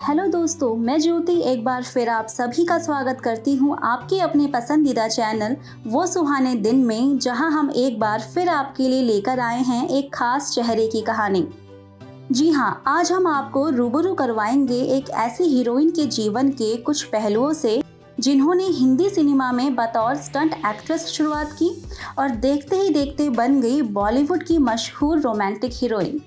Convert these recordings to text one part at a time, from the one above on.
Hello दोस्तों, मैं ज्योति एक बार फिर आप सभी का स्वागत करती हूँ आपके अपने पसंदीदा चैनल वो सुहाने दिन में, जहां हम एक बार फिर आपके लिए लेकर आए हैं एक खास चेहरे की कहानी। जी हाँ, आज हम आपको रूबरू करवाएंगे एक ऐसी हीरोइन के जीवन के कुछ पहलुओं से जिन्होंने हिंदी सिनेमा में बतौर स्टंट एक्ट्रेस शुरुआत की और देखते ही देखते बन गई बॉलीवुड की मशहूर रोमांटिक हीरोइन।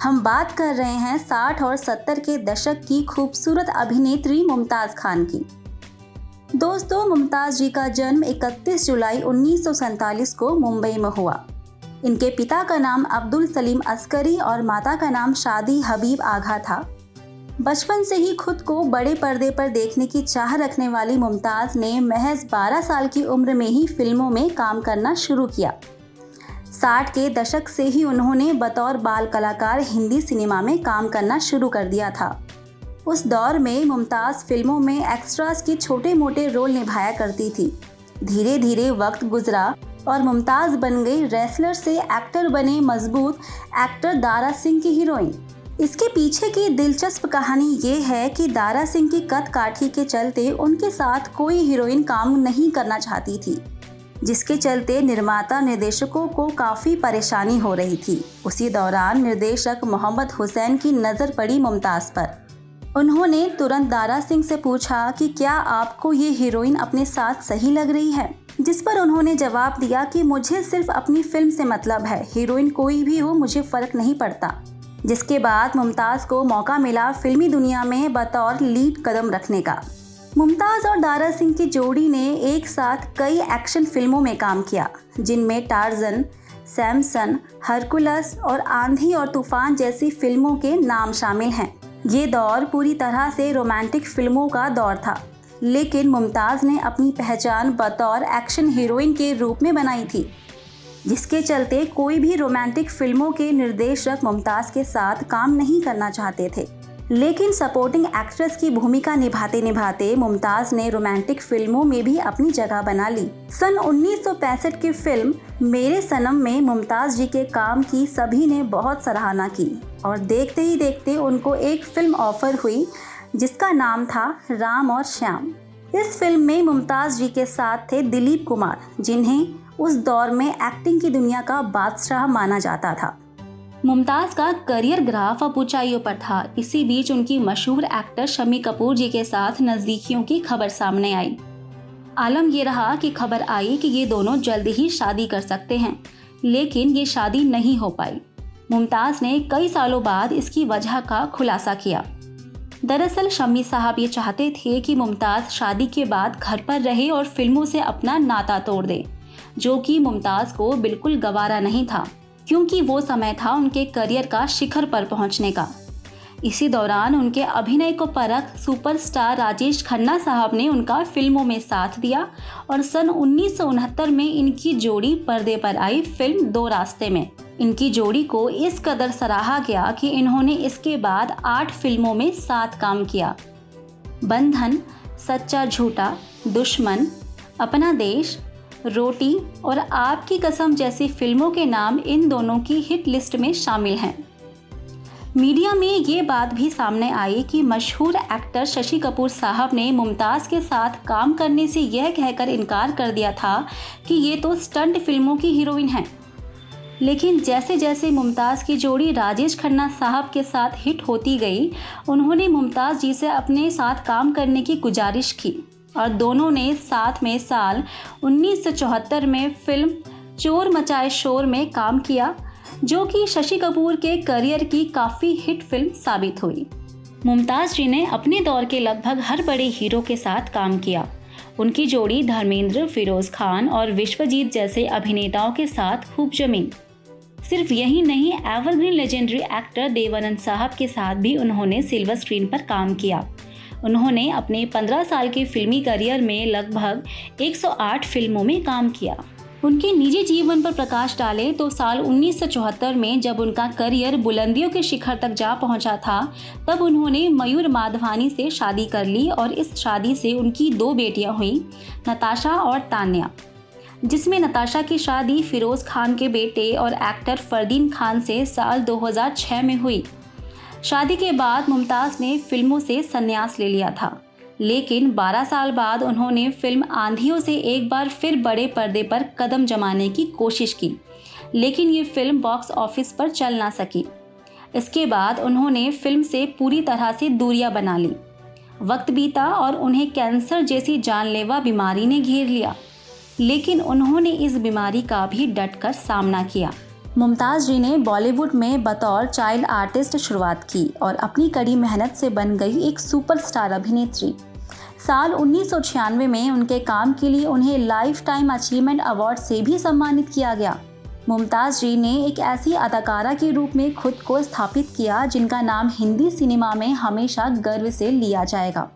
हम बात कर रहे हैं 60 और 70 के दशक की खूबसूरत अभिनेत्री मुमताज़ खान की। दोस्तों, मुमताज़ जी का जन्म 31 जुलाई 1947 को मुंबई में हुआ। इनके पिता का नाम अब्दुल सलीम अस्करी और माता का नाम शादी हबीब आघा था। बचपन से ही खुद को बड़े पर्दे पर देखने की चाह रखने वाली मुमताज़ ने महज 12 साल की उम्र में ही फिल्मों में काम करना शुरू किया। 60 के दशक से ही उन्होंने बतौर बाल कलाकार हिंदी सिनेमा में काम करना शुरू कर दिया था। उस दौर में मुमताज़ फिल्मों में एक्स्ट्रास के छोटे मोटे रोल निभाया करती थी। धीरे धीरे वक्त गुजरा और मुमताज़ बन गई रेसलर से एक्टर बने मजबूत एक्टर दारा सिंह की हीरोइन। इसके पीछे की दिलचस्प कहानी ये है कि दारा सिंह की कद काठी के चलते उनके साथ कोई हीरोइन काम नहीं करना चाहती थी, जिसके चलते निर्माता निर्देशकों को काफ़ी परेशानी हो रही थी। उसी दौरान निर्देशक मोहम्मद हुसैन की नज़र पड़ी मुमताज़ पर। उन्होंने तुरंत दारा सिंह से पूछा कि क्या आपको ये हीरोइन अपने साथ सही लग रही है, जिस पर उन्होंने जवाब दिया कि मुझे सिर्फ अपनी फिल्म से मतलब है, हीरोइन कोई भी हो मुझे फ़र्क नहीं पड़ता। जिसके बाद मुमताज़ को मौका मिला फिल्मी दुनिया में बतौर लीड कदम रखने का। मुमताज़ और दारा सिंह की जोड़ी ने एक साथ कई एक्शन फिल्मों में काम किया, जिनमें टार्जन, सैमसन, हरकुलस और आंधी और तूफान जैसी फिल्मों के नाम शामिल हैं। ये दौर पूरी तरह से रोमांटिक फिल्मों का दौर था, लेकिन मुमताज़ ने अपनी पहचान बतौर एक्शन हीरोइन के रूप में बनाई थी, जिसके चलते कोई भी रोमांटिक फिल्मों के निर्देशक मुमताज़ के साथ काम नहीं करना चाहते थे। लेकिन सपोर्टिंग एक्ट्रेस की भूमिका निभाते निभाते मुमताज़ ने रोमांटिक फिल्मों में भी अपनी जगह बना ली। सन 1965 की फिल्म मेरे सनम में मुमताज़ जी के काम की सभी ने बहुत सराहना की और देखते ही देखते उनको एक फिल्म ऑफर हुई जिसका नाम था राम और श्याम। इस फिल्म में मुमताज़ जी के साथ थे दिलीप कुमार, जिन्हें उस दौर में एक्टिंग की दुनिया का बादशाह माना जाता था। मुमताज़ का करियर ग्राफ अब ऊंचाइयों पर था। इसी बीच उनकी मशहूर एक्टर शम्मी कपूर जी के साथ नज़दीकियों की खबर सामने आई। आलम ये रहा कि खबर आई कि ये दोनों जल्द ही शादी कर सकते हैं, लेकिन ये शादी नहीं हो पाई। मुमताज़ ने कई सालों बाद इसकी वजह का खुलासा किया। दरअसल शम्मी साहब ये चाहते थे कि मुमताज़ शादी के बाद घर पर रहे और फिल्मों से अपना नाता तोड़ दे, जो कि मुमताज़ को बिल्कुल गवारा नहीं था, क्योंकि वो समय था उनके करियर का शिखर पर पहुंचने का। इसी दौरान उनके अभिनय को परख सुपरस्टार राजेश खन्ना साहब ने उनका फिल्मों में साथ दिया और सन 1969 में इनकी जोड़ी पर्दे पर आई फिल्म दो रास्ते में। इनकी जोड़ी को इस कदर सराहा गया कि इन्होंने इसके बाद 8 फिल्मों में साथ काम किया। बंधन, सच्चा झूठा, दुश्मन, अपना देश, रोटी और आपकी कसम जैसी फिल्मों के नाम इन दोनों की हिट लिस्ट में शामिल हैं। मीडिया में ये बात भी सामने आई कि मशहूर एक्टर शशि कपूर साहब ने मुमताज़ के साथ काम करने से यह कहकर इनकार कर दिया था कि ये तो स्टंट फिल्मों की हीरोइन हैं। लेकिन जैसे जैसे मुमताज़ की जोड़ी राजेश खन्ना साहब के साथ हिट होती गई, उन्होंने मुमताज़ जी से अपने साथ काम करने की गुजारिश की और दोनों ने साथ में साल 1974 में फिल्म चोर मचाए शोर में काम किया, जो कि शशि कपूर के करियर की काफ़ी हिट फिल्म साबित हुई। मुमताज़ जी ने अपने दौर के लगभग हर बड़े हीरो के साथ काम किया। उनकी जोड़ी धर्मेंद्र, फिरोज़ खान और विश्वजीत जैसे अभिनेताओं के साथ खूब जमी। सिर्फ यही नहीं, एवरग्रीन लेजेंडरी एक्टर देवानंद साहब के साथ भी उन्होंने सिल्वर स्क्रीन पर काम किया। उन्होंने अपने 15 साल के फिल्मी करियर में लगभग 108 फिल्मों में काम किया। उनके निजी जीवन पर प्रकाश डालें तो साल 1974 में जब उनका करियर बुलंदियों के शिखर तक जा पहुंचा था, तब उन्होंने मयूर माधवानी से शादी कर ली और इस शादी से उनकी 2 बेटियां हुई, नताशा और तान्या, जिसमें नताशा की शादी फिरोज़ खान के बेटे और एक्टर फरदीन खान से साल 2006 में हुई। शादी के बाद मुमताज़ ने फिल्मों से संन्यास ले लिया था, लेकिन 12 साल बाद उन्होंने फिल्म आंधियों से एक बार फिर बड़े पर्दे पर कदम जमाने की कोशिश की, लेकिन ये फिल्म बॉक्स ऑफिस पर चल ना सकी। इसके बाद उन्होंने फिल्म से पूरी तरह से दूरियां बना ली। वक्त बीता और उन्हें कैंसर जैसी जानलेवा बीमारी ने घेर लिया, लेकिन उन्होंने इस बीमारी का भी डटकर सामना किया। मुमताज़ जी ने बॉलीवुड में बतौर चाइल्ड आर्टिस्ट शुरुआत की और अपनी कड़ी मेहनत से बन गई एक सुपरस्टार अभिनेत्री। साल 1996 में उनके काम के लिए उन्हें लाइफ टाइम अचीवमेंट अवार्ड से भी सम्मानित किया गया। मुमताज़ जी ने एक ऐसी अदाकारा के रूप में खुद को स्थापित किया जिनका नाम हिंदी सिनेमा में हमेशा गर्व से लिया जाएगा।